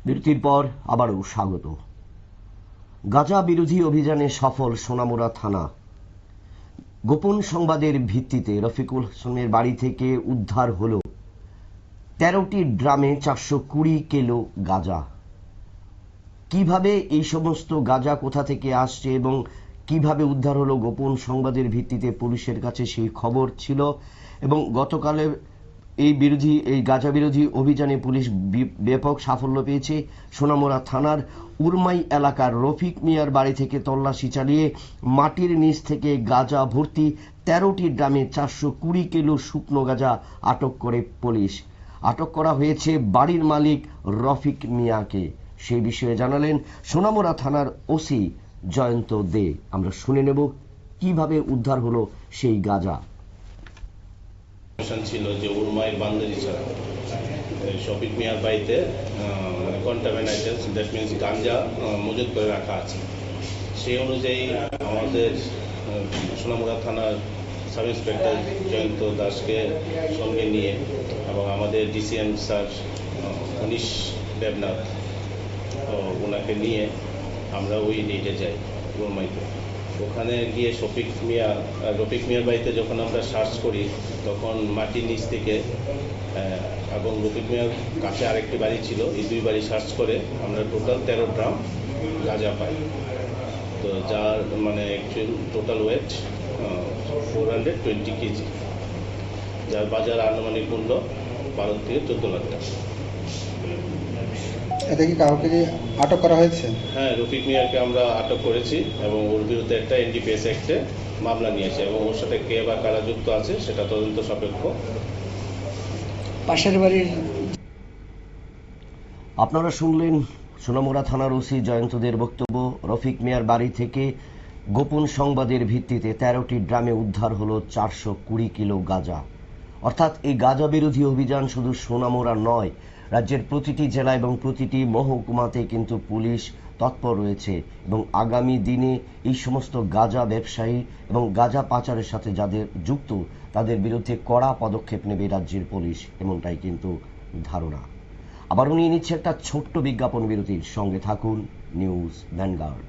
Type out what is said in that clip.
বিরতির পর আবারও স্বাগত। গাঁজা বিরোধী অভিযানে সফল সোনামুড়া থানা। গোপন সংবাদের ভিত্তিতে রফিকুল হোসেনের বাড়ি থেকে উদ্ধার হলো 13টি ড্রামে 420 কিলো গাঁজা। কিভাবে এই সমস্ত গাঁজা কোথা থেকে আসছে এবং কিভাবে উদ্ধার হলো গোপন সংবাদের ভিত্তিতে পুলিশের কাছে সেই খবর ছিল, এবং গতকালের এই গাঁজা বিরোধী অভিযানে পুলিশ ব্যাপক সাফল্য পেয়েছে। সোনামুড়া থানার উরমাই এলাকার রফিক মিয়ার বাড়ি থেকে তল্লাশি চালিয়ে মাটির নিচ থেকে গাঁজা ভর্তি 13টি ড্রামে 420 কিলো শুকনো গাঁজা আটক করে পুলিশ। আটক করা হয়েছে বাড়ির মালিক রফিক মিয়াকে। সেই বিষয়ে জানালেন সোনামুড়া থানার ওসি জয়ন্ত দে। আমরা শুনে নেব কিভাবে উদ্ধার হলো সেই গাঁজা। ছিল যে উরমাই বান্দারি ছাড়া শফিক মিয়ার বাড়িতে কন্টামিনেটেড, দ্যাট মিনস গাঞ্জা মজুত করে রাখা আছে। সেই অনুযায়ী আমাদের সোনামুড়া থানার সাব ইন্সপেক্টর জয়ন্ত দাসকে সঙ্গে নিয়ে এবং আমাদের ডিসিএম স্যার উনিশ দেবনাথ ওনাকে নিয়ে আমরা ওই রেটে যাই উরমাইতে। ওখানে গিয়ে রফিক মিয়ার বাড়িতে যখন আমরা সার্চ করি তখন মাটির নিচ থেকে এবং রফিক মিয়ার কাছে আরেকটি বাড়ি ছিল, এই দুই বাড়ি সার্চ করে আমরা টোটাল 13 ড্রাম গাঁজা পাই। তো যার টোটাল ওয়েট 420 কেজি, যার বাজার আনুমানিক মূল্য 12 থেকে 14 লাখ টাকা। এতে কি কাউকে আটক করা হয়েছে? হ্যাঁ, রফিক মিয়াকে আমরা আটক করেছি এবং ওর বিরুদ্ধে একটা এনডিপিএস অ্যাক্টে মামলা নিয়েছে এবং ওর সাথে কে বা কারা যুক্ত আছে সেটা তদন্ত সাপেক্ষ। পাশের বাড়ির আপনারা শুনলেন সোনামুড়া থানার ওসি জয়ন্তদের বক্তব্য। রফিক মিয়ার বাড়ি থেকে গোপন সংবাদের ভিত্তিতে 13টি ড্রামে উদ্ধার হলো 420 কিলো গাঁজা। অর্থাৎ এই গাঁজা বিরোধী অভিযান শুধু সোনামুড়া নয়, রাজ্যের প্রতিটি জেলা এবং প্রতিটি মহকুমাতে কিন্তু পুলিশ তৎপর রয়েছে এবং আগামী দিনে এই সমস্ত গাঁজা ব্যবসায়ী এবং গাঁজা পাচারের সাথে যাদের যুক্ত তাদের বিরুদ্ধে কড়া পদক্ষেপ নেবে রাজ্যের পুলিশ, এমনটাই কিন্তু ধারণা। আবারও নিয়ে নিচ্ছে একটা ছোট্ট বিজ্ঞাপন বিরতির। সঙ্গে থাকুন নিউজ ভ্যানগার্ড।